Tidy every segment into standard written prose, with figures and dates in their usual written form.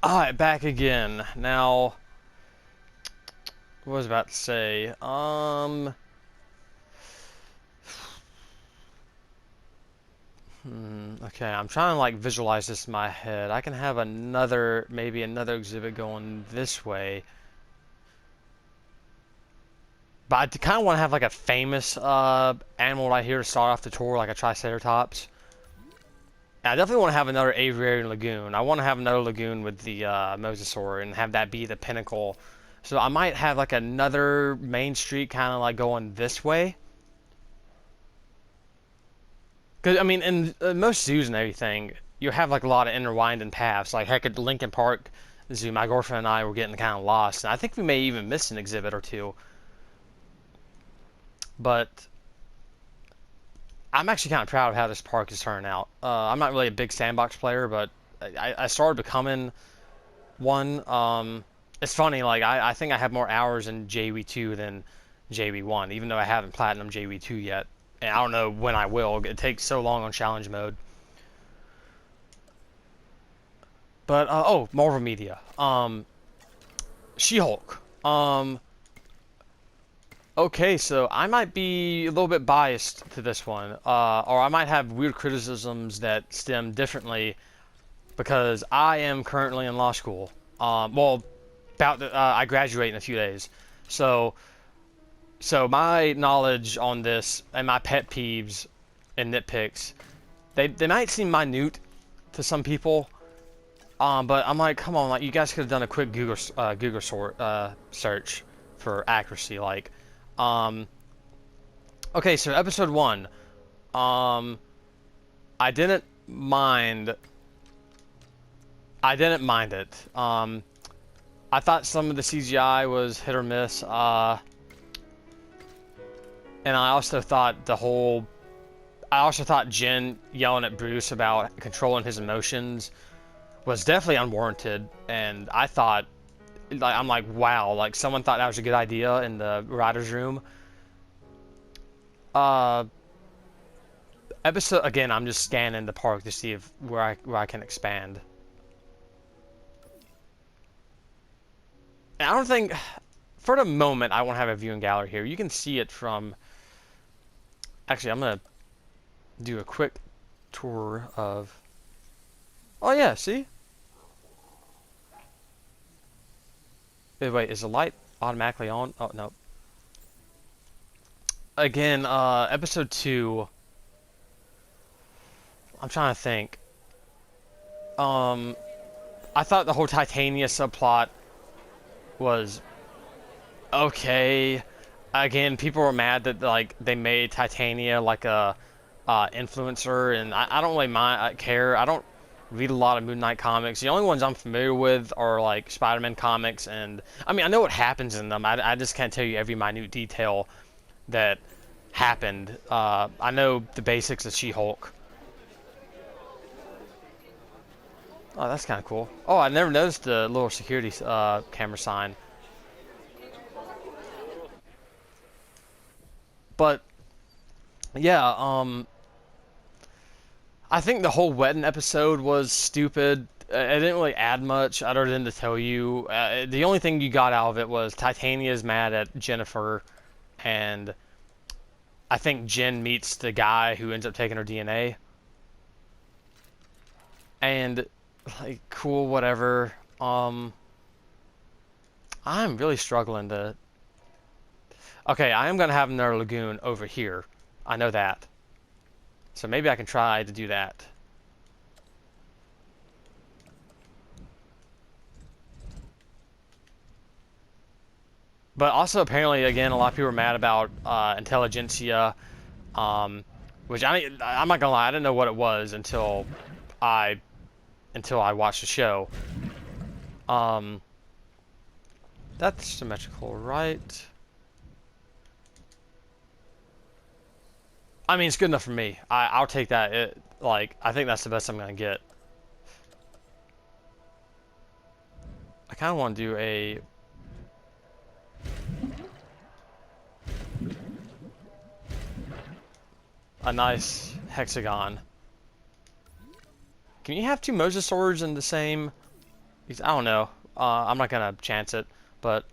Alright, back again. Now, what was I about to say? Okay, I'm trying to like visualize this in my head. I can have maybe another exhibit going this way. But I kind of want to have like a famous animal right here to start off the tour, like a Triceratops. And I definitely want to have another aviary lagoon. I want to have another lagoon with the mosasaur and have that be the pinnacle. So I might have like another main street kind of like going this way. Because I mean, in most zoos and everything, you have like a lot of interwinding paths. Like heck, at Lincoln Park Zoo, my girlfriend and I were getting kind of lost, and I think we may even miss an exhibit or two. But I'm actually kind of proud of how this park is turning out. I'm not really a big Sandbox player, but I started becoming one. It's funny, like I think I have more hours in JV2 than JV1, even though I haven't platinum JV2 yet. And I don't know when I will. It takes so long on challenge mode. But oh, Marvel Media. She-Hulk. Okay, so I might be a little bit biased to this one, or I might have weird criticisms that stem differently because I am currently in law school. Well, I graduate in a few days, so my knowledge on this and my pet peeves and nitpicks, they might seem minute to some people, but I'm like, come on, like you guys could have done a quick Google search for accuracy, like. Okay, so episode 1. I didn't mind. I didn't mind it. I thought some of the CGI was hit or miss. And I also thought I also thought Jen yelling at Bruce about controlling his emotions was definitely unwarranted. And I thought, I'm like, wow, like someone thought that was a good idea in the writer's room. Uh, Episode again. I'm just scanning the park to see if where I can expand. And I don't think, for the moment, I won't have a viewing gallery here. You can see it from. Actually, I'm gonna do a quick tour of. Oh yeah, see. Wait, is the light automatically on? Oh no. Again, episode 2. I'm trying to think. I thought the whole Titania subplot was okay. Again, people were mad that like they made Titania like a influencer, and I don't really care. I don't read a lot of Moon Knight comics. The only ones I'm familiar with are like Spider-Man comics, and I mean I know what happens in them. I just can't tell you every minute detail that happened. I know the basics of She-Hulk. Oh, that's kind of cool. Oh, I never noticed the little security camera sign. But yeah, I think the whole wedding episode was stupid. It didn't really add much other than to tell you. The only thing you got out of it was Titania's mad at Jennifer, and I think Jen meets the guy who ends up taking her DNA. And like, cool, whatever. I'm really struggling to. Okay, I am gonna have another lagoon over here. I know that. So maybe I can try to do that. But also, apparently, again, a lot of people are mad about Intelligentsia, which I'm not gonna lie, I didn't know what it was I until I watched the show. Um, that's symmetrical, right? I mean, it's good enough for me. I'll take that. I think that's the best I'm gonna get. I kind of want to do a nice hexagon. Can you have two mosasaurs in the same I don't know. I'm not gonna chance it, but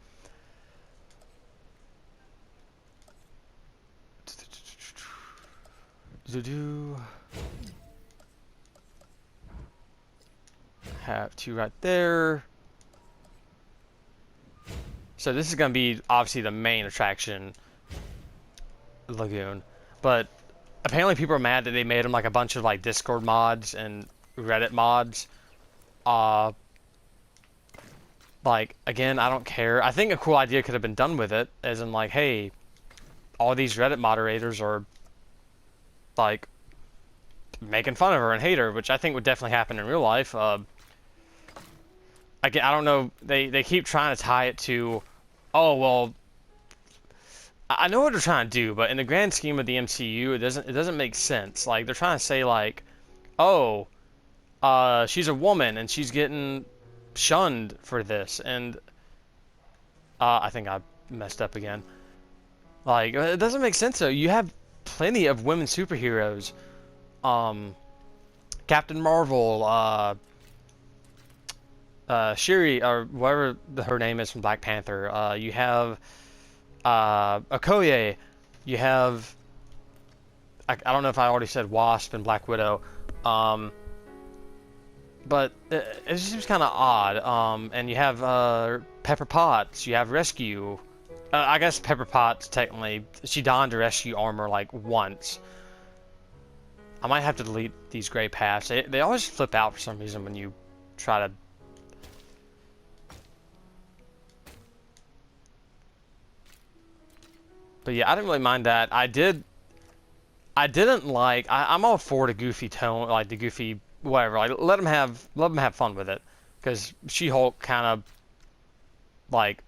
do have two right there. So this is gonna be obviously the main attraction, lagoon, but apparently people are mad that they made them like a bunch of like Discord mods and Reddit mods. Uh, like again, I don't care. I think a cool idea could have been done with it, as in like, hey, all these Reddit moderators are like making fun of her and hate her, which I think would definitely happen in real life. Again, I don't know. They keep trying to tie it to, oh well, I know what they're trying to do, but in the grand scheme of the MCU, it doesn't make sense. Like they're trying to say like, oh, she's a woman and she's getting shunned for this, and I think I messed up again. Like it doesn't make sense though. You have plenty of women superheroes. Um, Captain Marvel, Shuri, or whatever her name is from Black Panther. You have Okoye. You have I don't know if I already said Wasp and Black Widow. Um, but it just seems kind of odd. And you have Pepper Potts. You have Rescue. I guess Pepper Potts technically she donned a rescue armor like once. I might have to delete these gray paths. They always flip out for some reason when you try to. But yeah, I didn't really mind that. I didn't like. I'm all for the goofy tone, like the goofy whatever. Like let them have fun with it, because She-Hulk kind of like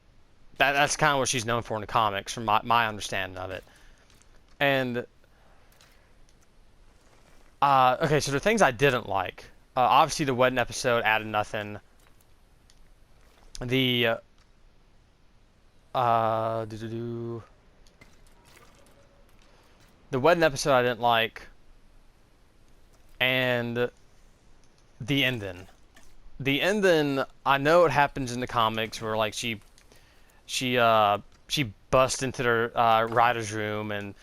that's kind of what she's known for in the comics, from my understanding of it. And okay, so the things I didn't like. Obviously, the wedding episode added nothing. The the wedding episode I didn't like, and the ending. The ending, I know it happens in the comics where like she busts into the writer's room and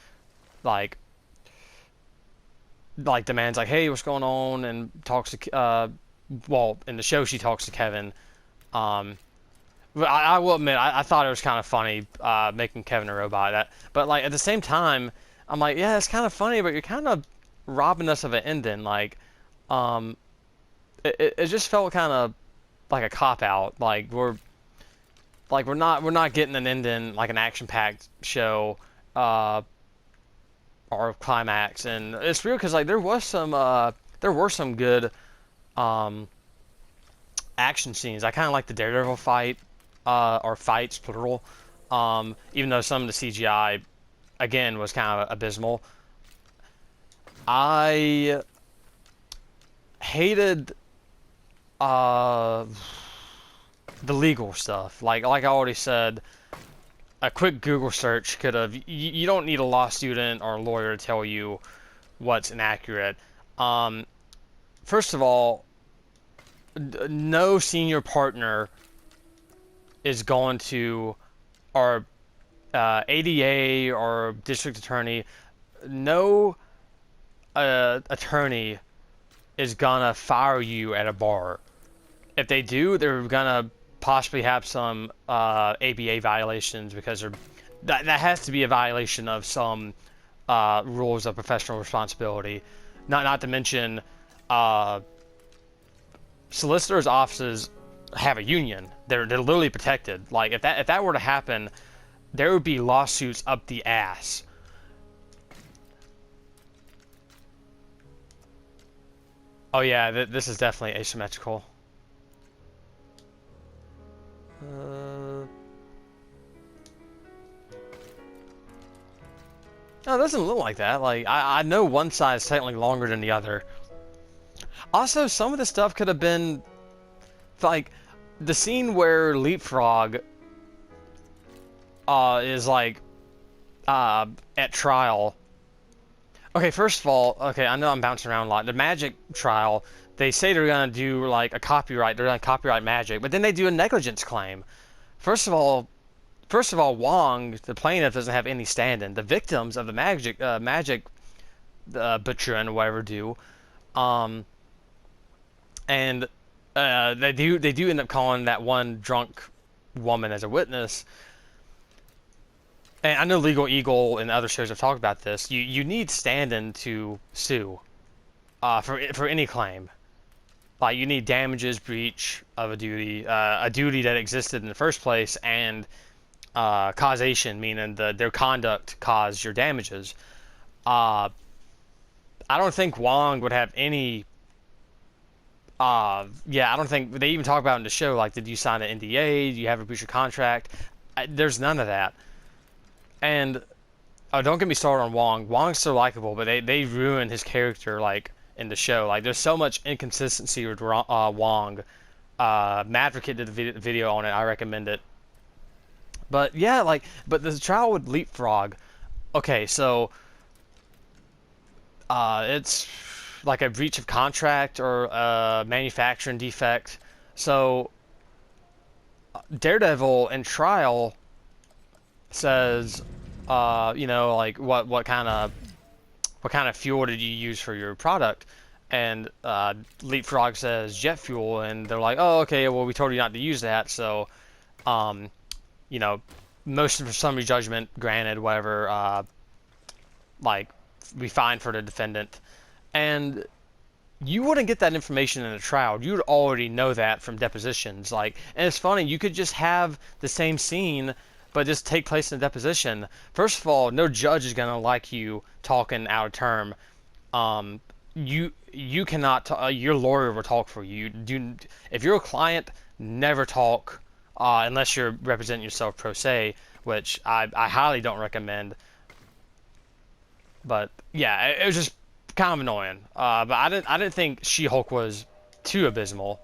like demands like, hey, what's going on, and talks to well, in the show she talks to Kevin. Um, but I will admit I thought it was kind of funny making Kevin a robot. But like at the same time, I'm like, yeah, it's kind of funny, but you're kind of robbing us of an ending. Um, it just felt kind of like a cop out. We're not getting an ending like an action-packed show or climax, and it's weird because like there were some good um, action scenes. I kind of like the Daredevil fight or fights plural, even though some of the CGI again was kind of abysmal. I hated uh, the legal stuff. Like I already said, a quick Google search could have. You don't need a law student or a lawyer to tell you what's inaccurate. Um, First of all, no senior partner is going to, or ADA or district attorney, no attorney is gonna fire you at a bar. If they do, they're gonna possibly have some ABA violations, because that has to be a violation of some rules of professional responsibility. Not to mention, solicitors' offices have a union. They're literally protected. Like if that were to happen, there would be lawsuits up the ass. Oh yeah, this is definitely asymmetrical. Uh, no, it doesn't look like that. Like I know one side is technically longer than the other. Also, some of the stuff could have been like the scene where Leapfrog is like at trial. Okay, first of all, okay, I know I'm bouncing around a lot. The magic trial, they say they're gonna do like a copyright, they're gonna copyright magic, but then they do a negligence claim. First of all, first of all, Wong, the plaintiff, doesn't have any stand-in. The victims of the magic butcher and whatever do, um, and they do end up calling that one drunk woman as a witness. And I know Legal Eagle and other shows have talked about this. You need stand-in to sue for any claim. Like you need damages, breach of a duty that existed in the first place, and causation, meaning their conduct caused your damages. Uh, I don't think Wong would have any. Yeah, I don't think they even talk about in the show. Like, did you sign an NDA? Do you have a breach of contract? There's none of that. And oh, don't get me started on Wong. Wong's so likable, but they ruined his character like in the show. Like, there's so much inconsistency with Wong. Madricket did a video on it. I recommend it. But yeah, like, but the trial would leapfrog. Okay, so it's like a breach of contract or a manufacturing defect. So Daredevil in trial says, like what kind of fuel did you use for your product? And Leapfrog says jet fuel, and they're like, oh, okay, well, we told you not to use that, so, um, you know, motion for summary judgment granted, whatever, like, we fine for the defendant. And you wouldn't get that information in a trial. You would already know that from depositions. Like, and it's funny, you could just have the same scene, but just take place in a deposition. First of all, no judge is gonna like you talking out of term. You cannot. Your lawyer will talk for you. Do if you're a client, never talk unless you're representing yourself pro se, which I highly don't recommend. But yeah, it was just kind of annoying. But I didn't think She-Hulk was too abysmal.